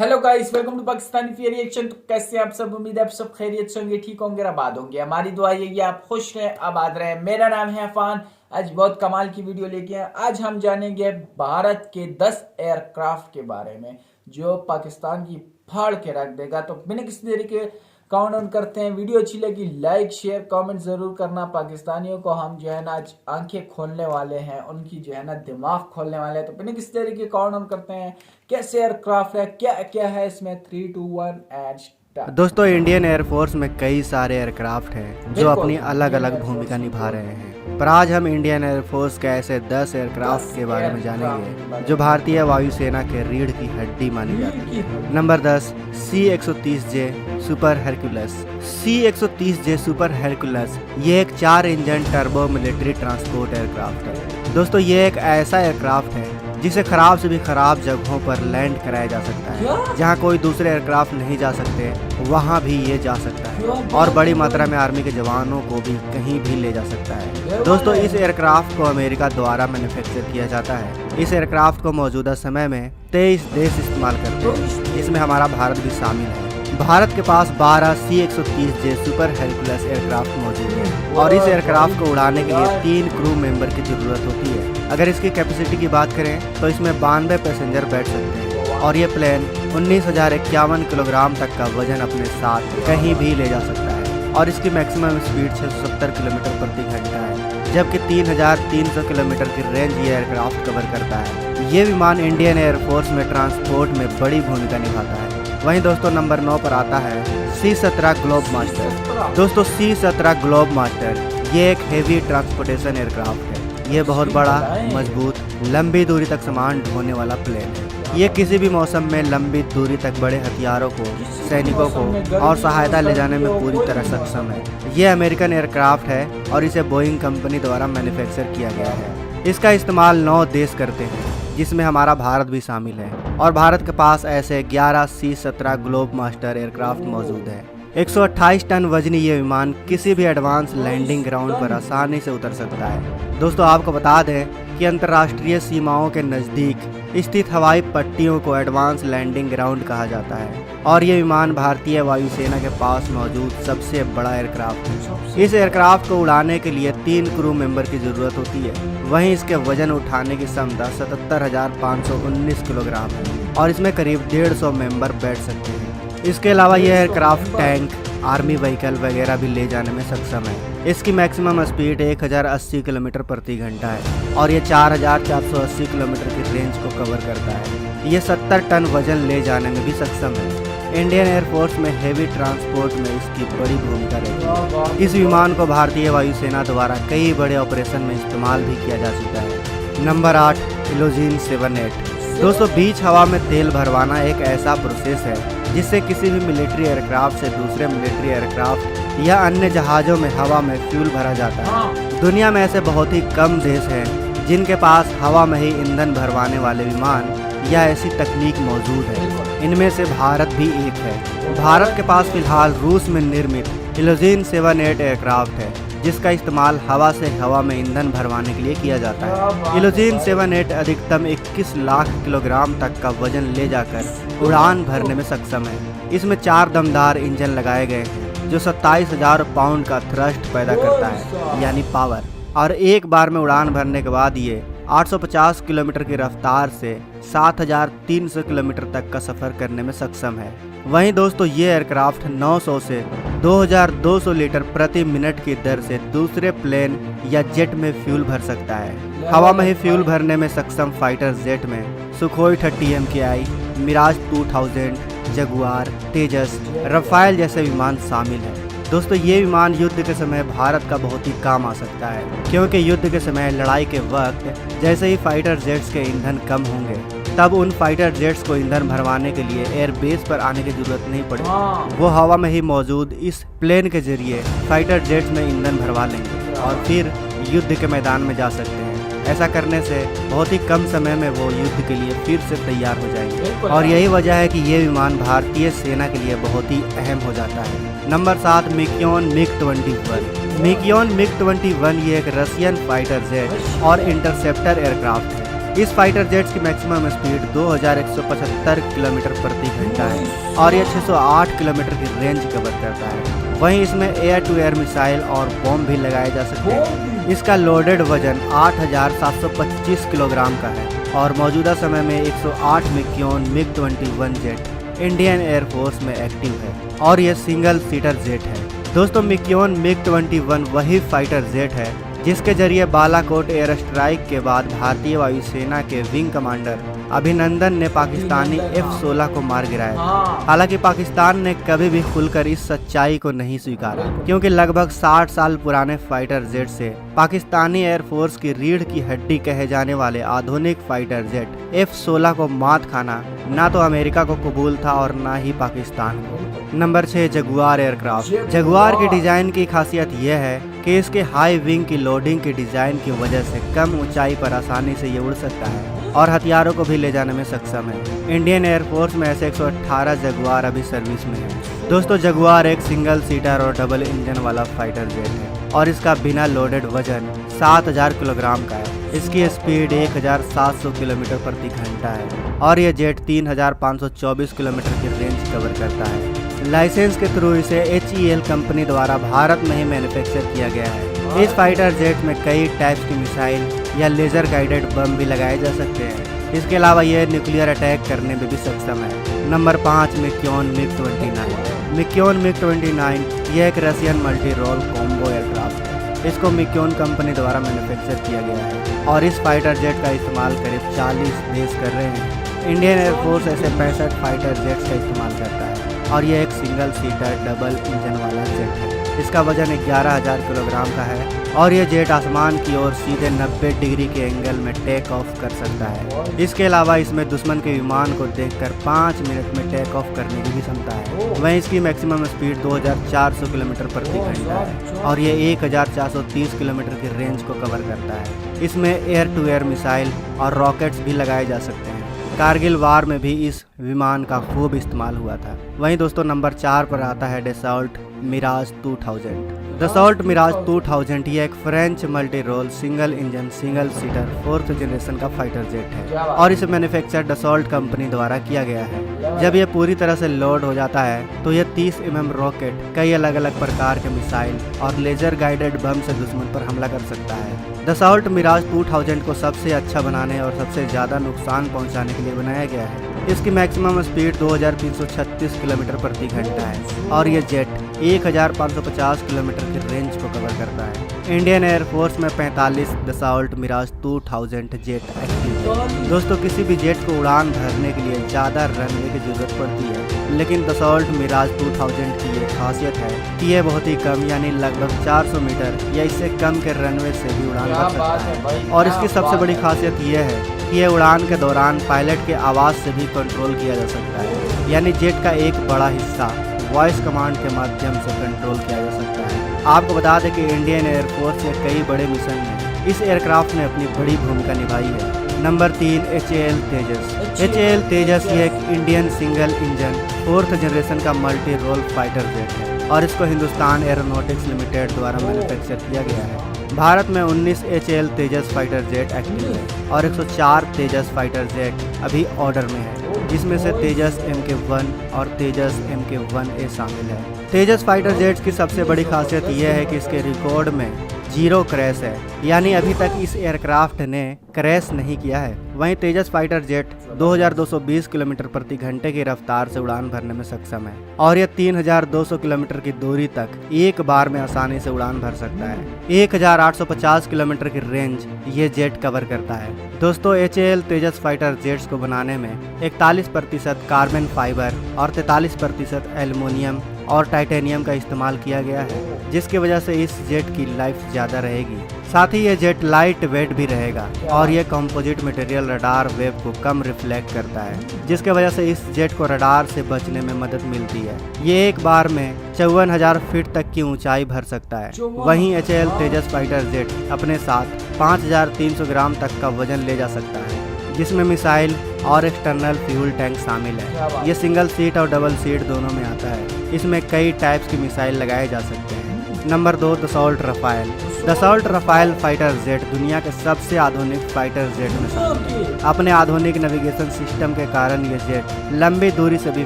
Hello guys, welcome to Pakistani fear reaction. तो कैसे हैं आप सब? उम्मीद है आप सब खैरियत से होंगे, ठीक होंगे, आबाद होंगे। हमारी दुआ ये कि आप खुश रहें, आबाद रहें। मेरा नाम है अफान। आज बहुत कमाल की वीडियो लेके आए। आज हम जानेंगे भारत के 10 एयरक्राफ्ट के बारे में जो पाकिस्तान की फाड़ के रख देगा। तो बिना किसी देरी के काउंट डाउन करते हैं। वीडियो अच्छी लगी लाइक शेयर कमेंट जरूर करना। पाकिस्तानियों को हम जो है ना आज आंखें खोलने वाले हैं, उनकी जो है ना दिमाग खोलने वाले हैं। तो बिना किसी तरह के काउंट डाउन करते हैं। कैसे एयरक्राफ्ट है, क्या क्या है इसमें। 3 2 1 एंड स्टार्ट। दोस्तों, इंडियन एयरफोर्स में कई सारे एयरक्राफ्ट हैं जो अपनी अलग अलग इंडियन भूमिका एयरफोर्स निभा रहे हैं। पर आज हम इंडियन एयरफोर्स के ऐसे 10 एयरक्राफ्ट के बारे में जानेंगे जो भारतीय वायुसेना के रीढ़ की हड्डी मानी जाती है। Number 10, C-130J super Hercules. C-130J super Hercules ये एक 4 engine turbo military transport aircraft है। दोस्तों, ये एक ऐसा एयरक्राफ्ट है जिसे खराब से भी खराब जगहों पर लैंड कराया जा सकता है। जहां कोई दूसरे एयरक्राफ्ट नहीं जा सकते वहां भी ये जा सकता है और बड़ी मात्रा में आर्मी के जवानों को भी कहीं भी ले जा सकता है। दोस्तों, इस एयरक्राफ्ट को अमेरिका द्वारा मैन्युफैक्चर किया जाता है। इस एयरक्राफ्ट को मौजूदा समय में 23 देश इस्तेमाल करते हैं, जिसमें हमारा भारत भी शामिल है। भारत के पास 12 C-130J सुपर हरक्यूलस एयरक्राफ्ट मौजूद है और इस एयरक्राफ्ट को उड़ाने के लिए 3 क्रू मेंबर की जरूरत होती है। अगर इसकी कैपेसिटी की बात करें तो इसमें 92 पैसेंजर बैठ सकते हैं और ये प्लेन 19,051 किलोग्राम तक का वजन अपने साथ कहीं भी ले जा सकता है और इसकी मैक्सिमम स्पीड 670 किलोमीटर प्रति घंटा है, जबकि 3,300 किलोमीटर की रेंज ये एयरक्राफ्ट कवर करता है। ये विमान इंडियन एयरफोर्स में ट्रांसपोर्ट में बड़ी भूमिका निभाता है। वहीं दोस्तों, नंबर 9 पर आता है C-17 ग्लोब मास्टर। दोस्तों, C-17 ग्लोब मास्टर ये एक हेवी ट्रांसपोर्टेशन एयरक्राफ्ट है। ये बहुत बड़ा, मजबूत, लंबी दूरी तक सामान ढोने वाला प्लेन है। ये किसी भी मौसम में लंबी दूरी तक बड़े हथियारों को, सैनिकों को और सहायता ले जाने में पूरी तरह सक्षम है। ये अमेरिकन एयरक्राफ्ट है और इसे बोइंग कंपनी द्वारा मैन्युफैक्चर किया गया है। इसका इस्तेमाल 9 देश करते हैं, जिसमें हमारा भारत भी शामिल है और भारत के पास ऐसे 11 C-17 ग्लोब मास्टर एयरक्राफ्ट मौजूद है। 128 टन वजनी ये विमान किसी भी एडवांस लैंडिंग ग्राउंड पर आसानी से उतर सकता है। दोस्तों, आपको बता दें कि अंतर्राष्ट्रीय सीमाओं के नज़दीक स्थित हवाई पट्टियों को एडवांस लैंडिंग ग्राउंड कहा जाता है और ये विमान भारतीय वायुसेना के पास मौजूद सबसे बड़ा एयरक्राफ्ट है। इस एयरक्राफ्ट को उड़ाने के लिए 3 क्रू मेंबर की ज़रूरत होती है। वहीं इसके वजन उठाने की क्षमता 77,519 किलोग्राम है और इसमें करीब 150 मेंबर बैठ सकते हैं। इसके अलावा यह एयरक्राफ्ट टैंक, आर्मी व्हीकल वगैरह भी ले जाने में सक्षम है। इसकी मैक्सिमम स्पीड 1080 किलोमीटर प्रति घंटा है और ये 4,480 किलोमीटर की रेंज को कवर करता है। ये 70 टन वजन ले जाने में भी सक्षम है। इंडियन एयरफोर्स में हेवी ट्रांसपोर्ट में इसकी बड़ी भूमिका रहती है। इस विमान को भारतीय वायुसेना द्वारा कई बड़े ऑपरेशन में इस्तेमाल भी किया जा चुका है। नंबर 8, इलोजीन 7-8। दोस्तों, बीच हवा में तेल भरवाना एक ऐसा प्रोसेस है जिससे किसी भी मिलिट्री एयरक्राफ्ट से दूसरे मिलिट्री एयरक्राफ्ट या अन्य जहाज़ों में हवा में फ्यूल भरा जाता है। दुनिया में ऐसे बहुत ही कम देश हैं जिनके पास हवा में ही ईंधन भरवाने वाले विमान या ऐसी तकनीक मौजूद है। इनमें से भारत भी एक है। भारत के पास फिलहाल रूस में निर्मित इलोजीन 7-8 एयरक्राफ्ट है जिसका इस्तेमाल हवा से हवा में ईंधन भरवाने के लिए किया जाता है। इलोजीन 7-8 अधिकतम 21 लाख किलोग्राम तक का वजन ले जाकर उड़ान भरने में सक्षम है। इसमें 4 दमदार इंजन लगाए गए हैं जो 27,000 पाउंड का थ्रस्ट पैदा करता है, यानी पावर, और एक बार में उड़ान भरने के बाद ये 850 किलोमीटर की रफ्तार से 7,300 किलोमीटर तक का सफ़र करने में सक्षम है। वहीं दोस्तों, ये एयरक्राफ्ट 900 से 2,200 लीटर प्रति मिनट की दर से दूसरे प्लेन या जेट में फ्यूल भर सकता है। हवा में ही फ्यूल भरने में सक्षम फाइटर जेट में सुखोई 30 MKI, मिराज 2000, जगुआर, तेजस, रफाल जैसे विमान शामिल हैं। दोस्तों, ये विमान युद्ध के समय भारत का बहुत ही काम आ सकता है, क्योंकि युद्ध के समय लड़ाई के वक्त जैसे ही फाइटर जेट्स के ईंधन कम होंगे तब उन फाइटर जेट्स को ईंधन भरवाने के लिए एयरबेस पर आने की जरूरत नहीं पड़ेगी। वो हवा में ही मौजूद इस प्लेन के जरिए फाइटर जेट्स में ईंधन भरवा लेंगे और फिर युद्ध के मैदान में जा सकते हैं। ऐसा करने से बहुत ही कम समय में वो युद्ध के लिए फिर से तैयार हो जाएंगे और यही वजह है कि ये विमान भारतीय सेना के लिए बहुत ही अहम हो जाता है। नंबर 7, मिग्योन मिग-21। मिग्योन मिग-21 ये एक रशियन फाइटर जेट और इंटरसेप्टर एयरक्राफ्ट है। इस फाइटर जेट्स की मैक्सिमम स्पीड 2175 किलोमीटर प्रति घंटा है और यह 608 किलोमीटर की रेंज कवर करता है। वहीं इसमें एयर टू एयर मिसाइल और बॉम्ब भी लगाए जा सकते हैं। इसका लोडेड वजन 8725 किलोग्राम का है और मौजूदा समय में 108 मिग-21 जेट इंडियन एयरफोर्स में एक्टिव है और यह सिंगल सीटर जेट है। दोस्तों मिग-21 वही फाइटर जेट है जिसके जरिए बालाकोट एयर स्ट्राइक के बाद भारतीय वायुसेना के विंग कमांडर अभिनंदन ने पाकिस्तानी F-16 को मार गिराया था। हालांकि पाकिस्तान ने कभी भी खुलकर इस सच्चाई को नहीं स्वीकारा, क्योंकि लगभग 60 साल पुराने फाइटर जेट से पाकिस्तानी एयरफोर्स की रीढ़ की हड्डी कहे जाने वाले आधुनिक फाइटर जेट F-16 को मात खाना ना तो अमेरिका को कबूल था और ना ही पाकिस्तान को। Number 6 Jaguar aircraft. जगुआर के डिजाइन की खासियत यह है कि इसके हाई विंग की लोडिंग के डिजाइन की वजह से कम ऊंचाई पर आसानी से ये उड़ सकता है और हथियारों को भी ले जाने में सक्षम है। इंडियन एयरफोर्स में ऐसे 118 जगुआर अभी सर्विस में है। दोस्तों जगुआर एक सिंगल सीटर और डबल इंजन वाला फाइटर जेट है और इसका बिना लोडेड वजन 7000 किलोग्राम का है। इसकी स्पीड 1700 किलोमीटर प्रति घंटा है और यह जेट 3524 किलोमीटर की रेंज कवर करता है। लाइसेंस के थ्रू इसे HEL कंपनी द्वारा भारत में ही मैन्युफैक्चर किया गया है। इस फाइटर जेट में कई टाइप्स की मिसाइल या लेजर गाइडेड बम भी लगाए जा सकते हैं। इसके अलावा यह न्यूक्लियर अटैक करने में भी सक्षम है। नंबर 5 मिक्योन मिग-29। मिक्योन मिग-29 यह एक Russian multi role combo aircraft है। इसको मिक्योन कंपनी द्वारा मैन्युफैक्चर किया गया है और इस फाइटर जेट का इस्तेमाल करीब 40 देश कर रहे हैं। इंडियन एयरफोर्स ऐसे 65 फाइटर जेट्स का इस्तेमाल करता है और यह एक सिंगल सीटर डबल इंजन वाला जेट है। इसका वजन 11000 किलोग्राम का है और यह जेट आसमान की ओर सीधे 90 डिग्री के एंगल में टेक ऑफ कर सकता है। इसके अलावा इसमें दुश्मन के विमान को देखकर 5 मिनट में टेक ऑफ करने की भी क्षमता है। वहीं इसकी मैक्सिमम स्पीड 2400 किलोमीटर प्रति घंटा है और यह 1430 किलोमीटर की रेंज को कवर करता है। इसमें एयर टू एयर मिसाइल और रॉकेट्स भी लगाए जा सकते हैं। कारगिल वार में भी इस विमान का खूब इस्तेमाल हुआ था। वहीं दोस्तों नंबर 4 पर आता है डसॉल्ट मिराज 2000। डसॉल्ट मिराज 2000 ये एक French multi role single engine single seater 4th generation का फाइटर जेट है और इसे मैन्युफैक्चर डसॉल्ट कंपनी द्वारा किया गया है। जब यह पूरी तरह से लोड हो जाता है तो यह 30 mm रॉकेट, कई अलग अलग प्रकार के मिसाइल और लेजर गाइडेड बम से दुश्मन पर हमला कर सकता है। डसॉल्ट मिराज 2000 को सबसे अच्छा बनाने और सबसे ज़्यादा नुकसान पहुंचाने के लिए बनाया गया है। इसकी मैक्सिमम स्पीड 2336 किलोमीटर प्रति घंटा है और यह जेट 1550 किलोमीटर की रेंज को कवर करता है। इंडियन एयरफोर्स में 45 डसॉल्ट मिराज 2000 जेट एक्टिव है। दोस्तों किसी भी जेट को उड़ान भरने के लिए ज़्यादा रनवे की जरूरत पड़ती है, लेकिन डसॉल्ट मिराज 2000 की ये खासियत है कि यह बहुत ही कम यानी लगभग 400 मीटर या इससे कम के रनवे से भी उड़ान भर सकता है। और इसकी सबसे बड़ी खासियत यह है कि यह उड़ान के दौरान पायलट के आवाज़ से भी कंट्रोल किया जा सकता है, यानी जेट का एक बड़ा हिस्सा वॉइस कमांड के माध्यम से कंट्रोल किया जा सकता है। आपको बता दें कि इंडियन एयरफोर्स के कई बड़े मिशन में इस एयरक्राफ्ट ने अपनी बड़ी भूमिका निभाई है। नंबर 3 HAL तेजस। HAL तेजस ये एक Indian single engine 4th generation का मल्टी रोल फाइटर जेट है और इसको हिंदुस्तान एरोनॉटिक्स लिमिटेड द्वारा मैन्युफैक्चर किया गया है। भारत में 19 HAL तेजस फाइटर जेट एक्टिव है और 104 तेजस फाइटर जेट अभी ऑर्डर में है, जिसमें से तेजस MK1 और तेजस MK1A शामिल है। तेजस फाइटर जेट्स की सबसे बड़ी खासियत यह है कि इसके रिकॉर्ड में 0 क्रैश है, यानी अभी तक इस एयरक्राफ्ट ने क्रैश नहीं किया है। वहीं तेजस फाइटर जेट 2220 किलोमीटर प्रति घंटे की रफ्तार से उड़ान भरने में सक्षम है और यह 3200 किलोमीटर की दूरी तक एक बार में आसानी से उड़ान भर सकता है। 1850 किलोमीटर की रेंज ये जेट कवर करता है। दोस्तों HAL तेजस फाइटर जेट्स को बनाने में 41% कार्बन फाइबर और 43% एल्युमिनियम और टाइटेनियम का इस्तेमाल किया गया है, जिसकी वजह से इस जेट की लाइफ ज़्यादा रहेगी। साथ ही ये जेट लाइट वेट भी रहेगा और ये कंपोजिट मटेरियल रडार वेव को कम रिफ्लेक्ट करता है, जिसके वजह से इस जेट को रडार से बचने में मदद मिलती है। ये एक बार में 54,000 फीट तक की ऊंचाई भर सकता है। वहीं HAL तेजस फाइटर जेट अपने साथ 5300 ग्राम तक का वजन ले जा सकता है, जिसमें मिसाइल और एक्सटर्नल फ्यूल टैंक शामिल है। ये सिंगल सीट और डबल सीट दोनों में आता है। इसमें कई टाइप्स की मिसाइल लगाए जा सकते हैं। Number 2 Dassault Rafale. Dassault Rafale fighter jet दुनिया के सबसे आधुनिक फाइटर जेट में शामिल है। अपने आधुनिक नेविगेशन सिस्टम के कारण ये जेट लंबी दूरी से भी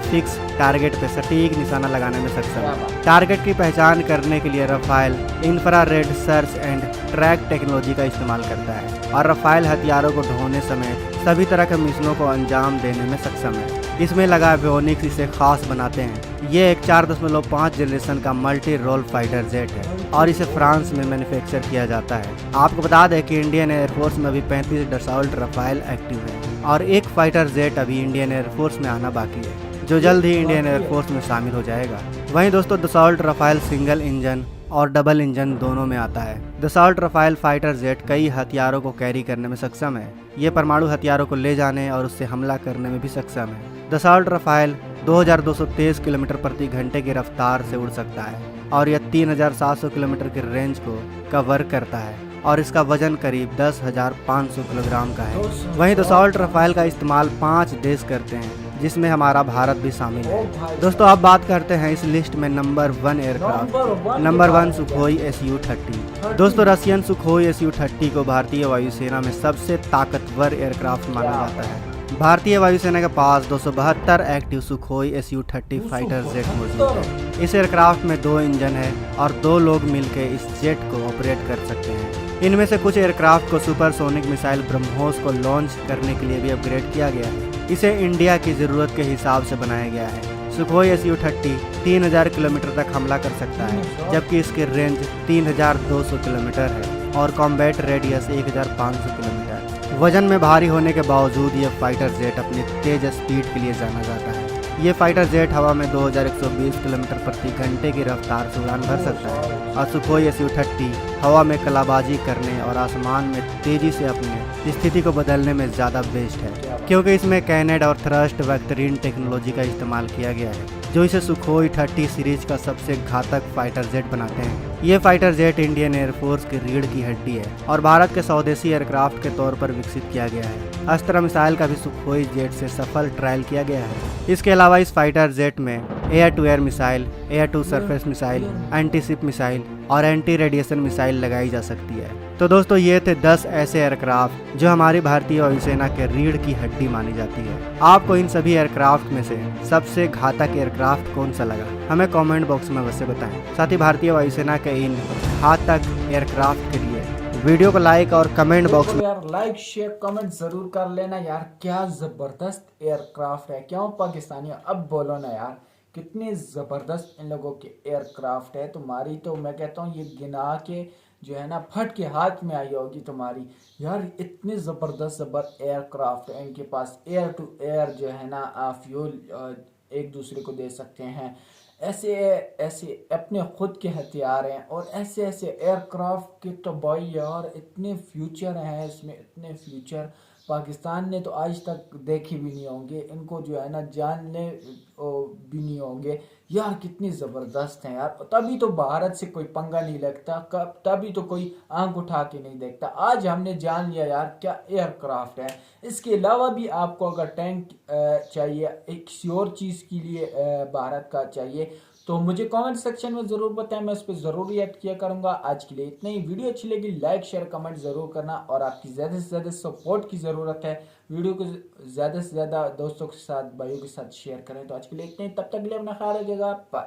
फिक्स टारगेट पे सटीक निशाना लगाने में सक्षम है। टारगेट की पहचान करने के लिए Rafale infrared search and track technology का इस्तेमाल करता है और रफाल हथियारों को ढोने समेत सभी तरह के मिशनों को अंजाम देने में सक्षम है। इसमें लगा एवियोनिक्स इसे खास बनाते हैं। ये एक 4.5 जनरेशन का मल्टी रोल फाइटर जेट है और इसे फ्रांस में मैन्युफैक्चर किया जाता है। आपको बता दें कि इंडियन एयरफोर्स में अभी 35 दसॉल्ट रफाल एक्टिव है और एक फाइटर जेट अभी इंडियन एयरफोर्स में आना बाकी है, जो जल्द ही इंडियन एयरफोर्स में शामिल हो जाएगा। वहीं दोस्तों दसॉल्ट रफाल सिंगल इंजन और डबल इंजन दोनों में आता है। दसॉल्ट रफाल फाइटर जेट कई हथियारों को कैरी करने में सक्षम है। ये परमाणु हथियारों को ले जाने और उससे हमला करने में भी सक्षम है। दसॉल्ट रफाल 2223 किलोमीटर प्रति घंटे की रफ्तार से उड़ सकता है और यह 3700 किलोमीटर की रेंज को कवर करता है और इसका वजन करीब 10,500 किलोग्राम का है। वहीं दसॉल्ट रफाल का इस्तेमाल 5 देश करते हैं, जिसमें हमारा भारत भी शामिल है। दोस्तों अब बात करते हैं इस लिस्ट में number 1 aircraft. Number 1 Sukhoi Su-30। दोस्तों रशियन सुखोई Su-30 को भारतीय वायुसेना में सबसे ताकतवर एयरक्राफ्ट माना जाता है। भारतीय वायुसेना के पास 272 active Sukhoi Su-30 fighter jet मौजूद है। इस एयरक्राफ्ट में 2 इंजन है और 2 लोग मिलकर इस जेट को ऑपरेट कर सकते हैं। इनमें से कुछ एयरक्राफ्ट को सुपरसोनिक मिसाइल ब्रह्मोस को लॉन्च करने के लिए भी अपग्रेड किया गया है। इसे इंडिया की ज़रूरत के हिसाब से बनाया गया है। सुखोई Su-30 3000 किलोमीटर तक हमला कर सकता है, जबकि इसकी रेंज 3200 किलोमीटर है और कॉम्बैट रेडियस 1500 किलोमीटर। वजन में भारी होने के बावजूद ये फाइटर जेट अपनी तेज स्पीड के लिए जाना जाता है। ये फाइटर जेट हवा में 2120 किलोमीटर प्रति घंटे की रफ्तार से उड़ान भर सकता है और सुखोई Su-30 हवा में कलाबाजी करने और आसमान में तेजी से अपनी स्थिति को बदलने में ज़्यादा बेस्ट है, क्योंकि इसमें कैनेड और थ्रस्ट वेक्टरीन टेक्नोलॉजी का इस्तेमाल किया गया है, जो इसे सुखोई 30 सीरीज का सबसे घातक फाइटर जेट बनाते हैं। ये फाइटर जेट इंडियन एयरफोर्स की रीढ़ की हड्डी है और भारत के स्वदेशी एयरक्राफ्ट के तौर पर विकसित किया गया है। अस्त्र मिसाइल का भी सुखोई जेट से सफल ट्रायल किया गया है। इसके अलावा इस फाइटर जेट में air to air missile, air to surface missile, anti ship missile और एंटी रेडिएशन मिसाइल लगाई जा सकती है। तो दोस्तों ये थे 10 ऐसे एयरक्राफ्ट जो हमारी भारतीय वायुसेना के रीढ़ की हड्डी मानी जाती है। आपको इन सभी एयरक्राफ्ट में से सबसे घातक एयरक्राफ्ट कौन सा लगा, हमें कमेंट बॉक्स में अवश्य बताएं। साथ ही भारतीय वायुसेना के इन घातक एयरक्राफ्ट के लिए वीडियो को लाइक और कमेंट बॉक्स में यार लाइक शेयर कमेंट जरूर कर लेना यार। क्या जबरदस्त एयरक्राफ्ट है, क्यों पाकिस्तानियों अब बोलो ना यार, कितने जबरदस्त इन लोगों के एयरक्राफ्ट है। तुम्हारी तो मैं कहता हूँ ये गिना के जो है ना फट के हाथ में आई होगी तुम्हारी यार। इतने जबरदस्त एयरक्राफ्ट है इनके पास। एयर टू एयर जो है ना फ्यूल एक दूसरे को दे सकते हैं। ऐसे ऐसे अपने खुद के हथियार हैं और ऐसे ऐसे एयरक्राफ्ट के तो भाई यार इतने फ्यूचर हैं इसमें, इतने फ्यूचर पाकिस्तान ने तो आज तक देखे भी नहीं होंगे, इनको जो है ना जानने भी नहीं होंगे यार। कितनी ज़बरदस्त हैं यार, तभी तो भारत से कोई पंगा नहीं लगता, तभी तो कोई आंख उठा के नहीं देखता। आज हमने जान लिया यार क्या एयरक्राफ्ट है। इसके अलावा भी आपको अगर टैंक चाहिए, एक और चीज़ के लिए भारत का चाहिए, तो मुझे कमेंट सेक्शन में ज़रूर बताएं, मैं उस पर ज़रूर रिएक्ट किया करूँगा। आज के लिए इतना ही। वीडियो अच्छी लगी लाइक शेयर कमेंट ज़रूर करना और आपकी ज़्यादा से ज़्यादा सपोर्ट की ज़रूरत है। वीडियो को ज़्यादा से ज़्यादा दोस्तों के साथ भाइयों के साथ शेयर करें। तो आज के लिए इतना ही, तब तक के लिए अपना ख्याल रखिएगा। बाय।